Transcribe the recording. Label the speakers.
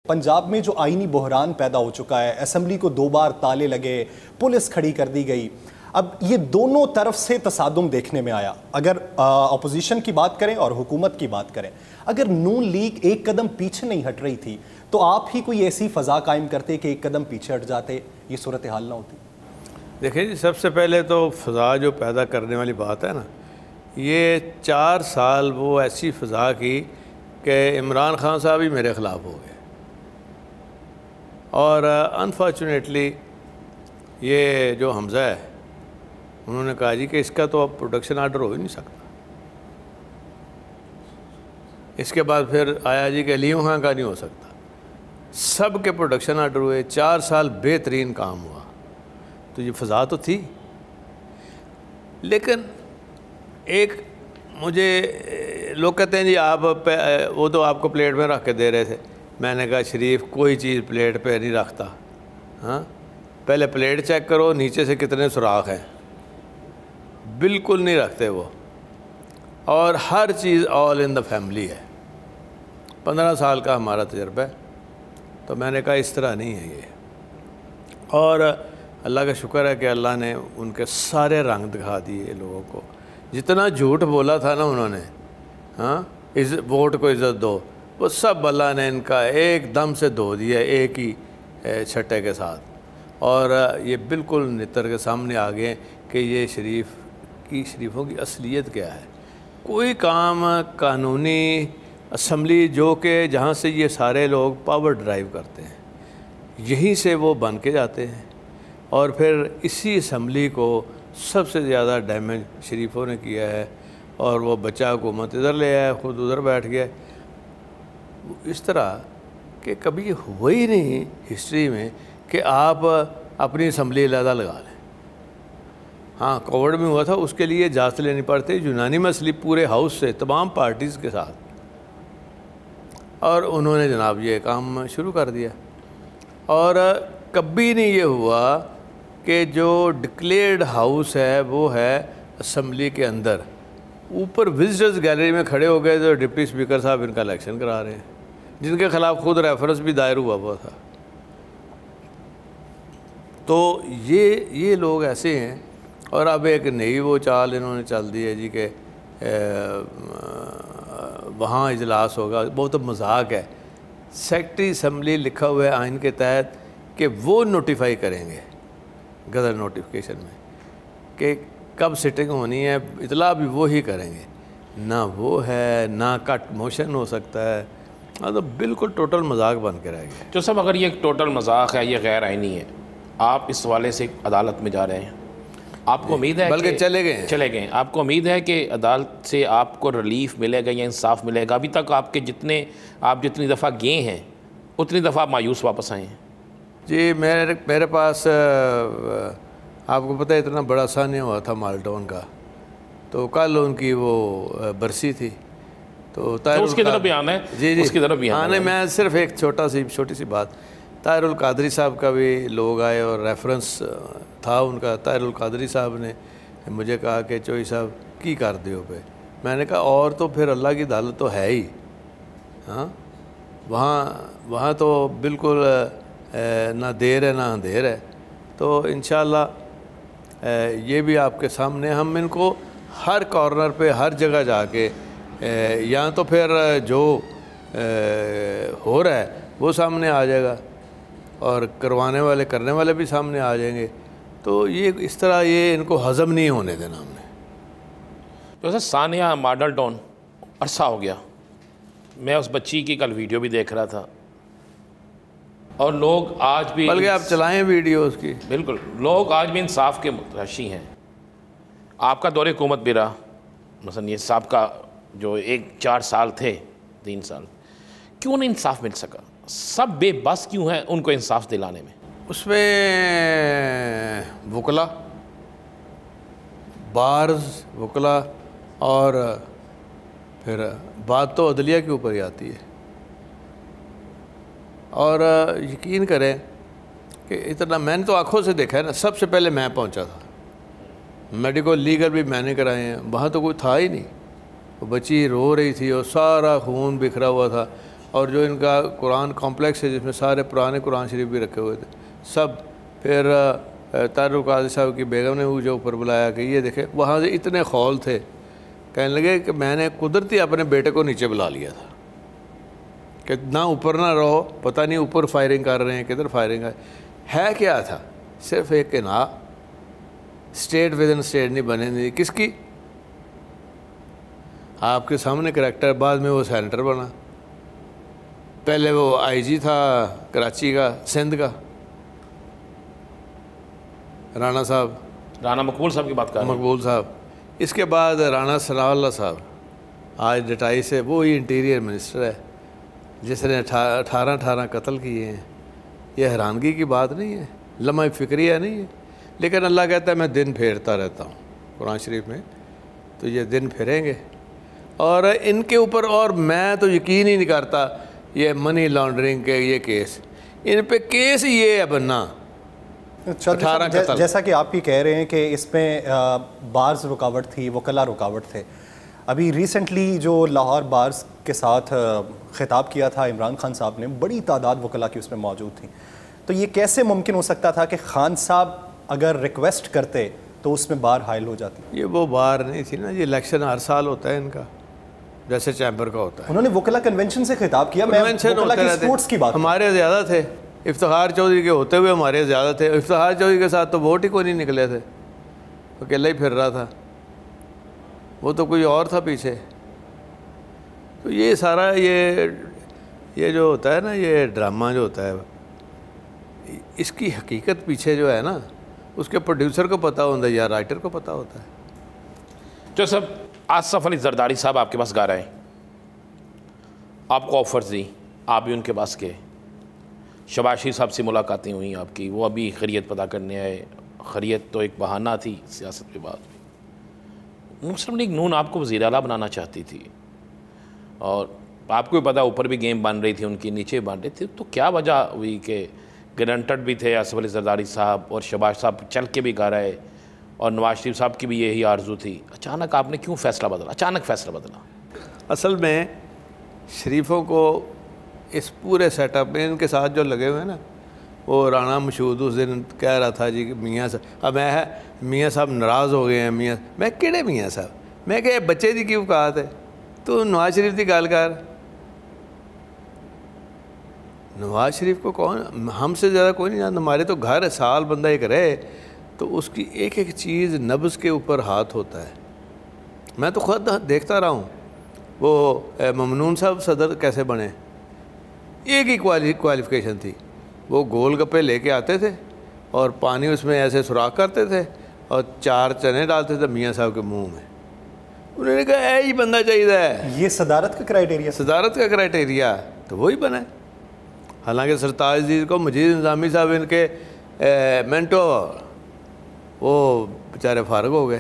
Speaker 1: پنجاب میں جو آئینی بحران پیدا ہو چکا ہے، اسمبلی کو 2 بار تالے لگے، پولیس کھڑی کر دی گئی، اب یہ دونوں طرف سے تصادم دیکھنے میں آیا. اگر اپوزیشن کی بات کریں اور حکومت کی بات کریں، اگر نون لیگ ایک قدم پیچھے نہیں ہٹ رہی تھی تو آپ ہی کوئی ایسی فضا قائم کرتے کہ ایک قدم پیچھے ہٹ جاتے، یہ صورتحال نہ ہوتی؟
Speaker 2: دیکھیں جی، سب سے پہلے تو فضا جو پیدا کرنے والی بات ہے نا، یہ 4 سال وہ ایسی فضا کی کہ عمران خان صاحب ہی میرے خلاف ہو گئے، اور انفارچونیٹلی یہ جو حمزہ ہے انہوں نے کہا جی کہ اس کا تو اب پروڈکشن آرڈر ہو ہی نہیں سکتا. اس کے بعد پھر آیا جی کہ علیوں خان کا نہیں ہو سکتا. سب کے پروڈکشن آرڈر ہوئے، 4 سال بہترین کام ہوا. تو یہ فضا تو تھی، لیکن ایک مجھے لوگ کہتے ہیں جی آپ وہ تو آپ کو پلیٹ میں رکھ کے دے رہے تھے. میں نے کہا شریف کوئی چیز پلیٹ پہ نہیں رکھتا. ہاں، پہلے پلیٹ چیک کرو نیچے سے کتنے سوراخ ہیں. بالکل نہیں رکھتے وہ، اور ہر چیز آل ان دا فیملی ہے. 15 سال کا ہمارا تجربہ ہے. تو میں نے کہا اس طرح نہیں ہے یہ. اور اللہ کا شکر ہے کہ اللہ نے ان کے سارے رنگ دکھا دیے لوگوں کو. جتنا جھوٹ بولا تھا نا انہوں نے، ہاں ووٹ کو عزت دو، وہ سب اللہ نے ان کا ایک دم سے دھو دیا ایک ہی چھٹے کے ساتھ. اور یہ بالکل نتر کے سامنے آ گئے کہ یہ شریفوں کی اصلیت کیا ہے. کوئی کام قانونی اسمبلی جو کہ جہاں سے یہ سارے لوگ پاور ڈرائیو کرتے ہیں، یہیں سے وہ بن کے جاتے ہیں. اور پھر اسی اسمبلی کو سب سے زیادہ ڈیمیج شریفوں نے کیا ہے. اور وہ بچہ حکومت ادھر لے آیا، خود ادھر بیٹھ گیا. اس طرح کہ کبھی یہ ہوا ہی نہیں ہسٹری میں کہ آپ اپنی اسمبلی علیحدہ لگا لیں. ہاں کووڈ میں ہوا تھا، اس کے لیے اجازت لینی پڑتی یونانیمسلی سلپ پورے ہاؤس سے تمام پارٹیز کے ساتھ، اور انہوں نے جناب یہ کام شروع کر دیا. اور کبھی نہیں یہ ہوا کہ جو ڈکلیئرڈ ہاؤس ہے وہ ہے اسمبلی کے اندر، اوپر وزٹرز گیلری میں کھڑے ہو گئے تو ڈپٹی اسپیکر صاحب ان کا الیکشن کرا رہے ہیں، جن کے خلاف خود ریفرنس بھی دائر ہوا تھا. تو یہ لوگ ایسے ہیں. اور اب ایک نئی وہ چال انہوں نے چل دی ہے جی کہ وہاں اجلاس ہوگا. بہت مذاق ہے. سیکرٹری اسمبلی لکھا ہوا ہے آئین کے تحت کہ وہ نوٹیفائی کریں گے گزر نوٹیفیکیشن میں کہ کب سٹنگ ہونی ہے، اطلاع بھی وہی کریں گے. نہ وہ ہے، نہ کٹ موشن ہو سکتا ہے. تو بالکل ٹوٹل مذاق بن کے رہ گیا.
Speaker 3: جو صاحب اگر یہ ایک ٹوٹل مذاق ہے، یہ غیر آئینی ہے، آپ اس حوالے سے عدالت میں جا رہے ہیں، آپ کو امید ہے
Speaker 2: بلکہ چلے گئے
Speaker 3: آپ کو امید ہے کہ عدالت سے آپ کو ریلیف ملے گا یا انصاف ملے گا؟ ابھی تک آپ جتنی دفعہ گئے ہیں اتنی دفعہ مایوس واپس آئے ہیں؟
Speaker 2: جی میرے پاس آپ کو پتہ ہے اتنا بڑا سانیہ ہوا تھا مالٹون کا. تو کل ان کی وہ برسی تھی. تو
Speaker 3: اس کی طرف بھی آنا ہے.
Speaker 2: جی
Speaker 3: اس کی طرف بھی آنا ہے.
Speaker 2: میں صرف ایک چھوٹی سی بات، طاہر القادری صاحب کا بھی لوگ آئے اور ریفرنس تھا ان کا. طاہر القادری صاحب نے مجھے کہا کہ چوئی صاحب کی کر دیو پہ. میں نے کہا اور تو پھر اللہ کی عدالت تو ہے ہی. ہاں وہاں تو بالکل نہ دیر ہے نہ اندھیر ہے. تو انشاءاللہ یہ بھی آپ کے سامنے، ہم ان کو ہر کارنر پہ ہر جگہ جا کے یا تو پھر جو ہو رہا ہے وہ سامنے آ جائے گا اور کرنے والے بھی سامنے آ جائیں گے. تو یہ اس طرح یہ ان کو ہضم نہیں ہونے دینا ہم نے.
Speaker 3: تو ثانیہ ماڈل ٹاؤن عرصہ ہو گیا، میں اس بچی کی کل ویڈیو بھی دیکھ رہا تھا، اور لوگ آج بھی،
Speaker 2: بلکہ آپ چلائیں ویڈیو اس کی،
Speaker 3: بالکل لوگ آج بھی انصاف کے متلاشی ہیں. آپ کا دور حکومت بھی رہا، مثلا یہ صاحب کا جو 4 سال تھے 3 سال، کیوں نہیں انصاف مل سکا؟ سب بے بس کیوں ہیں ان کو انصاف دلانے میں؟
Speaker 2: اس میں وکلا، بارز وکلا، اور پھر بات تو عدلیہ کے اوپر ہی آتی ہے. اور یقین کریں کہ اتنا میں نے تو آنکھوں سے دیکھا ہے نا. سب سے پہلے میں پہنچا تھا، میڈیکل لیگل بھی میں نے کرائے ہیں. وہاں تو کوئی تھا ہی نہیں. وہ بچی رو رہی تھی اور سارا خون بکھرا ہوا تھا. اور جو ان کا قرآن کمپلیکس ہے جس میں سارے پرانے قرآن شریف بھی رکھے ہوئے تھے سب. پھر طاہر قادری صاحب کی بیگم نے مجھے اوپر بلایا کہ یہ دیکھے, وہاں سے اتنے خول تھے, کہنے لگے کہ میں نے قدرتی اپنے بیٹے کو نیچے بلا لیا تھا کہ نہ اوپر نہ رہو, پتہ نہیں اوپر فائرنگ کر رہے ہیں کدھر فائرنگ ہے کیا تھا, صرف ایک کہ نا اسٹیٹ ود ان اسٹیٹ نہیں بنے نہیں. کس کی؟ آپ کے سامنے کریکٹر, بعد میں وہ سینیٹر بنا, پہلے وہ آئی جی تھا کراچی کا, سندھ کا, رانا صاحب,
Speaker 3: رانا مقبول صاحب کی بات کر رہے ہیں.
Speaker 2: مقبول صاحب. اس کے بعد رانا ثناء اللہ صاحب, آج ڈٹائی سے وہی انٹیریئر منسٹر ہے جس نے 18 قتل کیے ہیں. یہ حیرانگی کی بات نہیں ہے, لمحہ فکریہ نہیں ہے, لیکن اللہ کہتا ہے میں دن پھیرتا رہتا ہوں قرآن شریف میں, تو یہ دن پھریں گے. اور ان کے اوپر, اور میں تو یقین ہی نہیں کرتا یہ منی لانڈرنگ کے یہ کیس, ان پہ کیس یہ ہے بننا 18 قتل.
Speaker 1: جیسا کہ آپ بھی کہہ رہے ہیں کہ اس میں بارز رکاوٹ تھی, وکلا رکاوٹ تھے. ابھی ریسنٹلی جو لاہور بارز کے ساتھ خطاب کیا تھا عمران خان صاحب نے, بڑی تعداد وکلا کی اس میں موجود تھیں. تو یہ کیسے ممکن ہو سکتا تھا کہ خان صاحب اگر ریکویسٹ کرتے تو اس میں بار حائل ہو جاتی؟
Speaker 2: یہ وہ بار نہیں تھی نا, یہ الیکشن ہر سال ہوتا ہے ان کا, جیسے چیمبر کا ہوتا ہے.
Speaker 1: انہوں نے وکلا کنونشن سے خطاب کیا, میں وکلا کی سپورٹس کی بات.
Speaker 2: ہمارے زیادہ تھے, افتخار چودھری کے ہوتے ہوئے ہمارے زیادہ تھے. افتخار چودھری کے ساتھ تو ووٹ ہی کوئی نہیں نکلے تھے, اکیلا ہی پھر رہا تھا, وہ تو کوئی اور تھا پیچھے. تو یہ سارا یہ جو ہوتا ہے نا, یہ ڈرامہ جو ہوتا ہے, اس کی حقیقت پیچھے جو ہے نا, اس کے پروڈیوسر کو پتہ ہوتا ہے یا رائٹر کو پتہ ہوتا ہے.
Speaker 3: جو سب آصف علی زرداری صاحب آپ کے پاس گا رہے ہیں, آپ کو آفرز دی, آپ بھی ان کے پاس گئے, شہباز شریف صاحب سے ملاقاتیں ہوئیں آپ کی, وہ ابھی خیریت پتہ کرنے آئے. خیریت تو ایک بہانہ تھی سیاست کے بعد. مسلم لیگ نون آپ کو وزیر اعلیٰ بنانا چاہتی تھی, اور آپ کو بھی پتا اوپر بھی گیم بن رہی تھی ان کی, نیچے بن رہی تھی. تو کیا وجہ ہوئی کہ گرانٹڈ بھی تھے آصف علی زرداری صاحب, اور شہباز صاحب چل کے بھی گا رہے, اور نواز شریف صاحب کی بھی یہی آرزو تھی, اچانک آپ نے کیوں فیصلہ بدلا, اچانک فیصلہ بدلا؟
Speaker 2: اصل میں شریفوں کو اس پورے سیٹ اپ میں ان کے ساتھ جو لگے ہوئے ہیں نا, وہ رانا مشہود اس دن کہہ رہا تھا جی کہ میاں صاحب, اب میں میاں صاحب ناراض ہو گئے ہیں. میاں, میں کہڑے میاں صاحب, میں کہ بچے دی کیوں کہا ہے, تو نواز شریف کی گل کر. نواز شریف کو کون, ہم سے زیادہ کوئی نہیں جانتا. ہمارے تو گھر سال بندہ ایک رہے تو اس کی ایک ایک چیز نبض کے اوپر ہاتھ ہوتا ہے. میں تو خود دیکھتا رہا ہوں, وہ ممنون صاحب صدر کیسے بنے, ایک ہی کوالیفیکیشن تھی, وہ گول گپے لے کے آتے تھے اور پانی اس میں ایسے سوراخ کرتے تھے اور 4 چنے ڈالتے تھے میاں صاحب کے منہ میں. انہوں نے کہا اے ہی بندہ چاہیے ہے,
Speaker 1: یہ صدارت کا کرائیٹیریا,
Speaker 2: صدارت کا کرائیٹیریا, تو وہی بنا. حالانکہ سرتاج عزیز کو مجید انتظامی صاحب ان کے منٹو, وہ بیچارے فارغ ہو گئے.